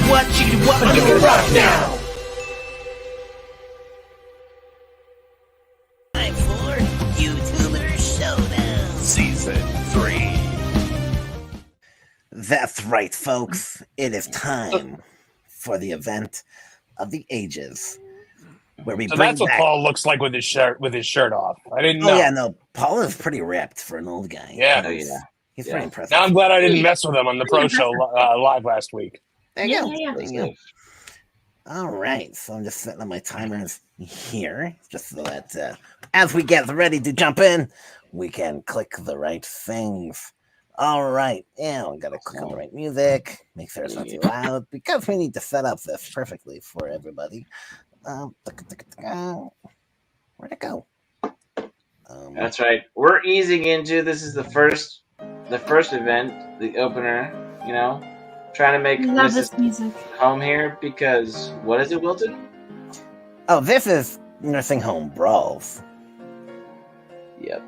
what, but you can rock now! Time for YouTuber Showdown Season 3. That's right, folks. It is time for the event of the ages, where we So bring that's what back... Paul looks like with his shirt off. I didn't know. Oh yeah, no, Paul is pretty ripped for an old guy. Yeah. He's pretty impressive. Now I'm glad I didn't mess with him on the pro show live last week. There you go. Yeah. There you go. All right, so I'm just setting up my timers here, just so that as we get ready to jump in, we can click the right things. All right, yeah, we gotta click on the right music, make sure it's not too loud, because we need to set up this perfectly for everybody. Where'd it go? That's right. We're easing into this is the first event, the opener. You know, trying to make Love Mrs. this music. home here because what is it, Wilton? Oh, this is nursing home Brawls. Yep.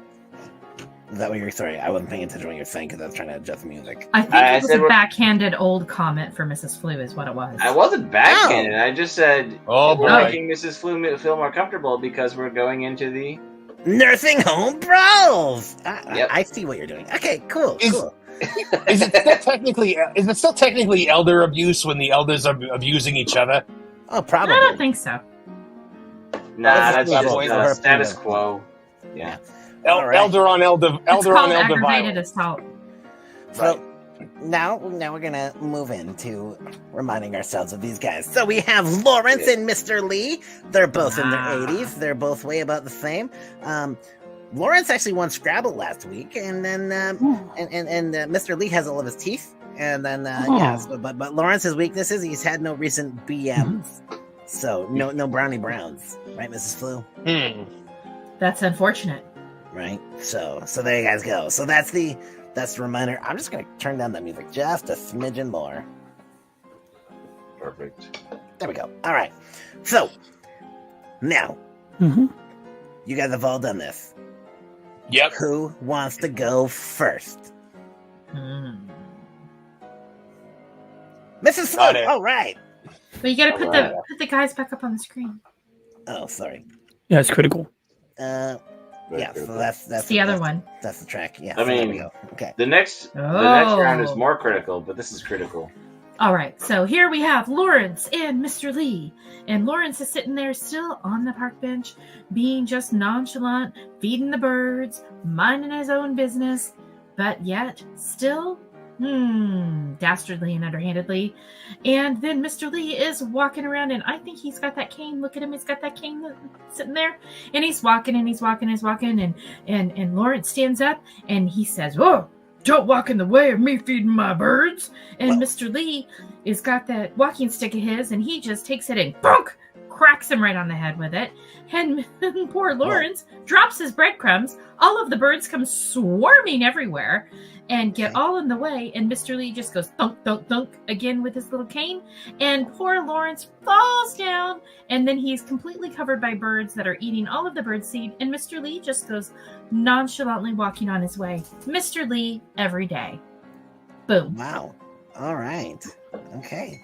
Is that what you're? Sorry, I wasn't paying attention to what you're saying because I was trying to adjust the music. I think I it was said a we're- backhanded old comment for Mrs. Flu is what it was. I wasn't backhanded. I just said Oh, we're boy. making Mrs. Flu feel more comfortable because we're going into the. Nursing home Brawls. Yep. I see what you're doing. Okay, cool. Is it still technically elder abuse when the elders are abusing each other? Oh, probably. I don't think so. Nah, That's that's level. just Her status opinion. quo. Yeah. All right. Elder on elder It's called on elder aggravated violence. assault. So now we're gonna move into reminding ourselves of these guys. So we have Lawrence and Mr. Lee. They're both in their 80s. They're both way about the same. Lawrence actually won Scrabble last week, and then Mr. Lee has all of his teeth. And then but Lawrence's weakness is he's had no recent BMs, so no brownie browns, right, Mrs. Flu? That's unfortunate. Right. So there you guys go. So that's the reminder. I'm just gonna turn down the music just a smidgen more. Perfect. There we go. All right. So now, you guys have all done this. Yep. Who wants to go first? Mrs. Flu. Got it. All right. But you gotta put Alright. the guys back up on the screen. Oh, sorry. Yeah, it's critical. Yeah. So that's It's the other one. That's the track. Yeah. I so there mean- we go. Okay. The next Oh. round is more critical, but this is critical. All right, so here we have Lawrence and Mr. Lee. And Lawrence is sitting there still on the park bench, being just nonchalant, feeding the birds, minding his own business, but yet still, dastardly and underhandedly. And then Mr. Lee is walking around, and I think he's got that cane. Look at him, he's got that cane sitting there. And he's walking, and Lawrence stands up, and he says, "Oh, don't walk in the way of me feeding my birds." And Mr. Lee has got that walking stick of his, and he just takes it and bonk, cracks him right on the head with it. And poor Lawrence drops his breadcrumbs. All of the birds come swarming everywhere and get all in the way. And Mr. Lee just goes thunk, thunk, thunk again with his little cane. And poor Lawrence falls down. And then he's completely covered by birds that are eating all of the birdseed. And Mr. Lee just goes nonchalantly walking on his way. Mr. Lee every day. Boom. Wow. All right. Okay.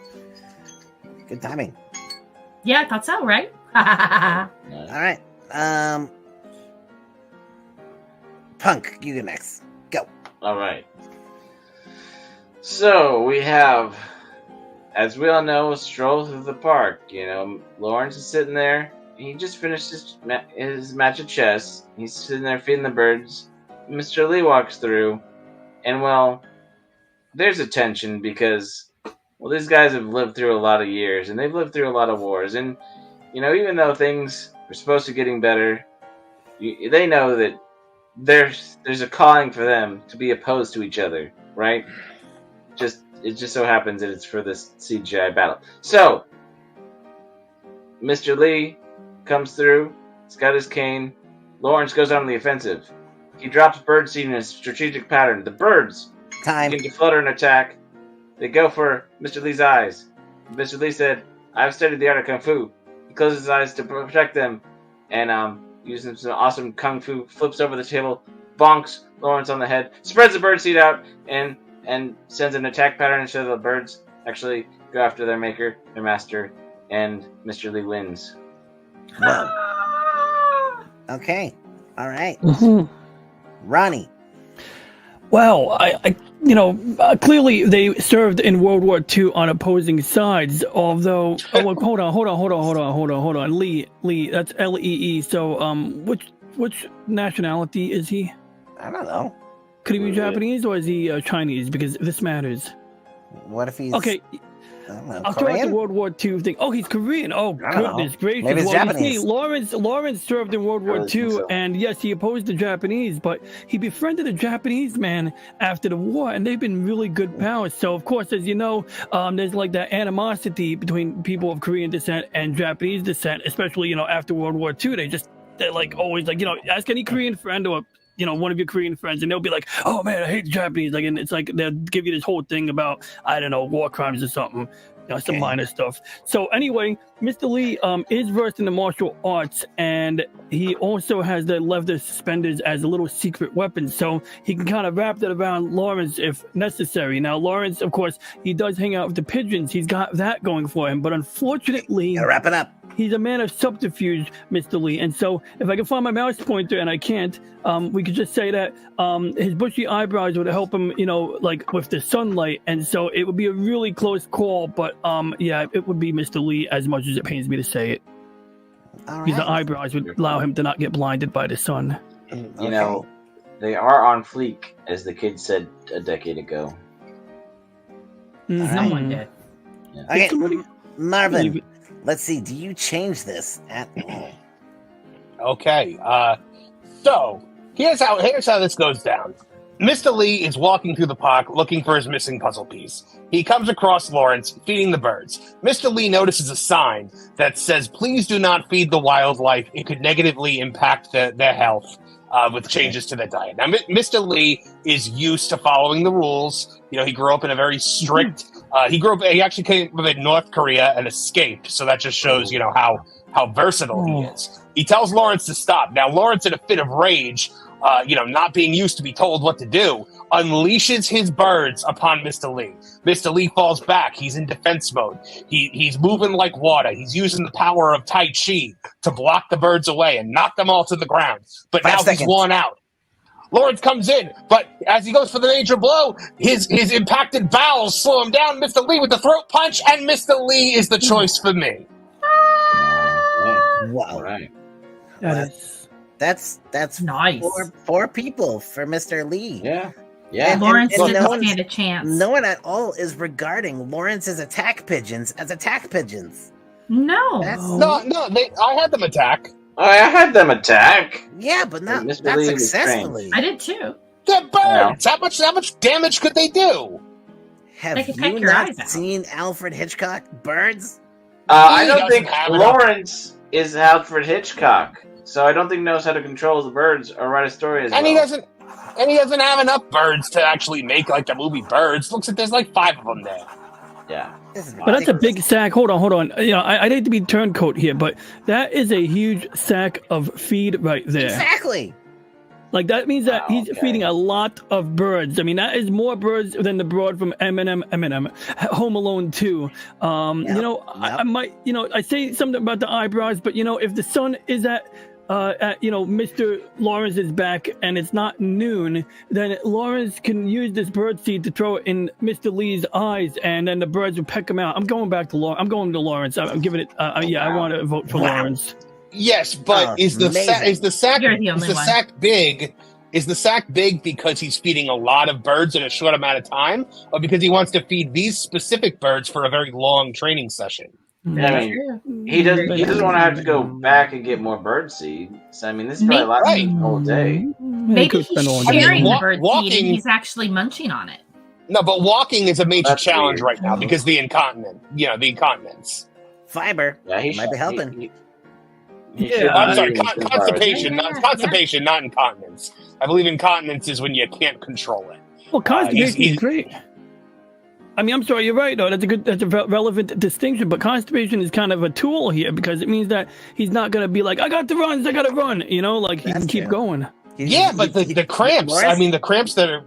Good timing. Yeah, I thought so, right? All right. Punk, you go next. Go. All right. So we have, as we all know, a stroll through the park. You know, Lawrence is sitting there. He just finished his match of chess. He's sitting there feeding the birds. Mr. Lee walks through, and well, there's a tension because, well, these guys have lived through a lot of years, and they've lived through a lot of wars. And, you know, even though things are supposed to be getting better, they know that there's a calling for them to be opposed to each other, right? It just so happens that it's for this CGI battle. So, Mr. Lee comes through. He's got his cane. Lawrence goes on the offensive. He drops birdseed in a strategic pattern. The birds Time. begin to flutter and attack. They go for Mr. Lee's eyes. Mr. Lee said, "I've studied the art of Kung Fu." He closes his eyes to protect them, and using some awesome Kung Fu, flips over the table, bonks Lawrence on the head, spreads the birdseed out, and sends an attack pattern into the birds. actually go after their maker, their master, and Mr. Lee wins. Whoa. Okay. All right. Mhm. Ronnie. Well, clearly they served in World War II on opposing sides. Although, hold on, Lee, that's Lee. So, which nationality is he? I don't know. Could he be Japanese or is he Chinese? Because this matters. What if he's Okay, I don't know, I'll throw out the Korean? World War II thing. Oh, he's Korean. Oh, I don't know. goodness gracious. Maybe he's Well, you Japanese. see, Lawrence served in World War really think II, so. and yes, he opposed the Japanese, but he befriended a Japanese man after the war, and they've been really good pals. So, of course, as you know, there's like that animosity between people of Korean descent and Japanese descent, especially, after World War II. They're like always like, ask any Korean friend or one of your Korean friends, and they'll be like, "Oh man, I hate the Japanese." Like, and it's like they'll give you this whole thing about, I don't know, war crimes or something, some Okay. minor stuff. So anyway, Mr. Lee is versed in the martial arts, and he also has the leather suspenders as a little secret weapon, so he can kind of wrap that around Lawrence if necessary. Now, Lawrence, of course, he does hang out with the pigeons. He's got that going for him, but unfortunately, Gotta wrap it up. he's a man of subterfuge, Mr. Lee. And so if I can find my mouse pointer, and I can't, we could just say that his bushy eyebrows would help him, like with the sunlight. And so it would be a really close call. But yeah, it would be Mr. Lee, as much as it pains me to say it. All Because the right. eyebrows would allow him to not get blinded by the sun. You know, they are on fleek, as the kid said a decade ago. Mhm. Someone did. Okay, Somebody- Marvin. Let's see. Do you change this at all? Okay, so here's how this goes down. Mr. Lee is walking through the park looking for his missing puzzle piece. He comes across Lawrence feeding the birds. Mr. Lee notices a sign that says, "Please do not feed the wildlife. It could negatively impact their health with changes to their diet." Now, Mr. Lee is used to following the rules. He grew up in a very strict. He actually came from North Korea and escaped. So that just shows, how versatile he is. He tells Lawrence to stop. Now, Lawrence, in a fit of rage, not being used to be told what to do, unleashes his birds upon Mr. Lee. Mr. Lee falls back. He's in defense mode. He's moving like water. He's using the power of Tai Chi to block the birds away and knock them all to the ground. But 5 now seconds. he's worn out. Lawrence comes in, but as he goes for the major blow, his impacted bowels slow him down. Mr. Lee with the throat punch, and Mr. Lee is the choice for me. Wow. All right. That is- That's Nice. four people for Mr. Lee. Yeah. Yeah. And- Lawrence and didn't no one's- stand a chance. No one at all is regarding Lawrence's attack pigeons as attack pigeons. No. That's No, I had them attack. I had them attack. yeah, but not Mr. not Lee was successfully. I did too. They're birds. How much damage could they do? Have They could peck you your not eyes out. seen Alfred Hitchcock Birds? I He don't doesn't think have enough. Lawrence is Alfred Hitchcock, so I don't think knows how to control the birds or write a story as And well. he doesn't have enough birds to actually make like the movie Birds. Looks like there's like 5 of them there. Yeah. This is But that's a ridiculous. big sack. Hold on. I hate to be turncoat here, but that is a huge sack of feed right there. Exactly. Like, that means that he's Okay. feeding a lot of birds. I mean, that is more birds than the broad from Eminem, Home Alone 2. I might, I say something about the eyebrows, but, if the sun is at Mr. Lawrence's back and it's not noon, then Lawrence can use this bird seed to throw it in Mr. Lee's eyes, and then the birds will peck him out. I'm going back to Lawrence. I'm going to Lawrence. I'm giving it, I want to vote for Wow. Lawrence. Yes, but Oh, is the amazing. sack You're the only one. sack big? Is the sack big because he's feeding a lot of birds in a short amount of time, or because he wants to feed these specific birds for a very long training session? Yeah, I mean, he doesn't want to have to go back and get more bird seed. So I mean, this probably lasts Right. the whole day. Maybe he's all I mean, sharing the wa- bird seed walking- and he's actually munching on it. No, but walking is a major That's challenge weird. right now because the incontinence. Fiber. Yeah, he Might should be helping. He Yeah, should I'm be sorry, eating some birds. constipation, Yeah, not yeah. constipation, not incontinence. I believe incontinence is when you can't control it. Well, constipation he's- is great. I mean, I'm sorry, you're right, though. That's a relevant distinction, but constipation is kind of a tool here because it means that he's not going to be like, I got the runs, I got to run, like he That's can keep true. going. Yeah, but the cramps. Lawrence- I mean, the cramps that are.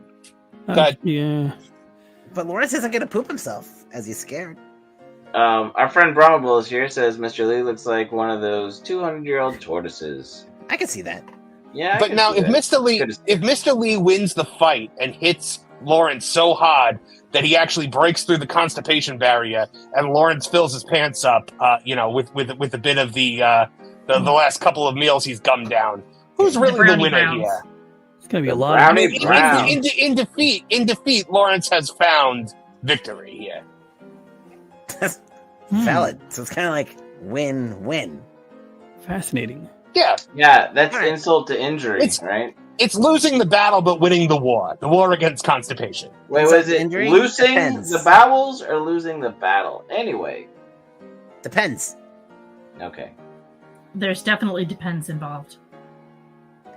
That- Yeah. But Lawrence isn't going to poop himself. as he's scared. Our friend Brahmable is here. Says Mr. Lee looks like one of those 200-year-old tortoises. I can see that. Yeah, But now, if Mr. Lee wins the fight and hits Lawrence so hard that he actually breaks through the constipation barrier, and Lawrence fills his pants up, with a bit of the last couple of meals he's gummed down, who's really the winner Browns. here? It's gonna be a lot. In defeat, Lawrence has found victory here. Valid. So it's kind of like win-win. Fascinating. Yeah, that's All right. insult to injury, right? It's losing the battle but winning the war against constipation. Wait, Insult was to it injury? losing Depends. the bowels or losing the battle? Anyway, Depends. okay. There's definitely depends involved.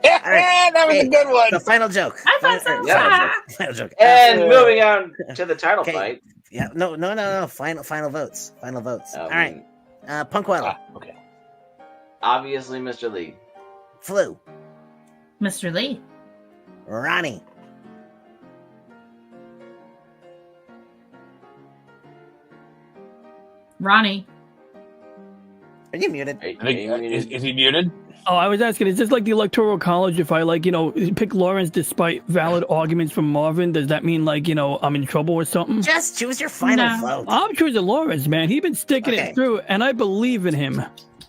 Yeah, All right. that was Hey, a good one. The final joke. I thought so. Final Yeah. joke. Final joke. And moving on to the title Okay. fight. Yeah, no. Final votes. Final votes. All right. Ah, Punkwella. Okay. Obviously, Mr. Lee. Flu. Mr. Lee. Ronnie. Ronnie. Are you muted? Is he muted? Oh, I was asking, is this like the Electoral College? If I pick Lawrence despite valid arguments from Marvin, does that mean I'm in trouble or something? Just choose your final No. vote. I'm choosing Lawrence, man. He's been sticking Okay. it through, and I believe in him.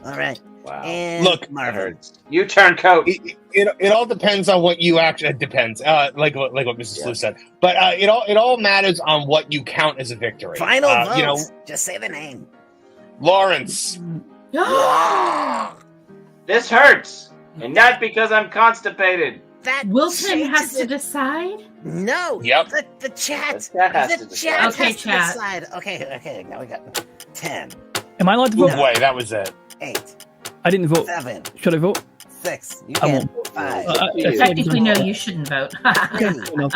All right. Wow. And Look, That Marvin. hurts. You turn coat. It all depends on what you actually depends. Like what Mrs. Yeah. Slew said. But it all matters on what you count as a victory. Final vote. You know, Just say the name. Lawrence. This hurts, and not because I'm constipated. That Wilson has changes to it. decide. No. Yep. The chat. The chat has the to decide. chat Okay, has chat. to decide. Okay. Now we got 10, Am I allowed to vote? No. Boy, that was it. 8, I didn't vote. 7, Should I vote? 6. You I can. won't. 5. Technically, no, you shouldn't vote. Okay, enough.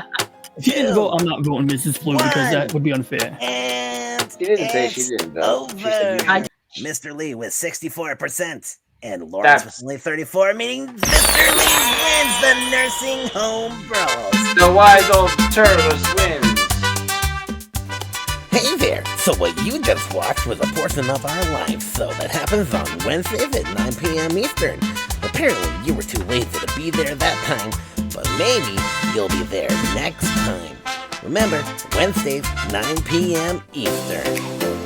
If you didn't vote, I'm not voting Mrs. Flu because that would be unfair. And She didn't say she it's didn't vote. She said you over. didn't. Mr. Lee with 64%. And Lawrence with only 34, meaning Mr. Lee wins the nursing home brawls. The wise old turtles wins. Hey there! So what you just watched was a portion of our live show that happens on Wednesdays at 9 p.m. Eastern. Apparently you were too lazy to be there that time, but maybe you'll be there next time. Remember, Wednesdays, 9 p.m. Eastern.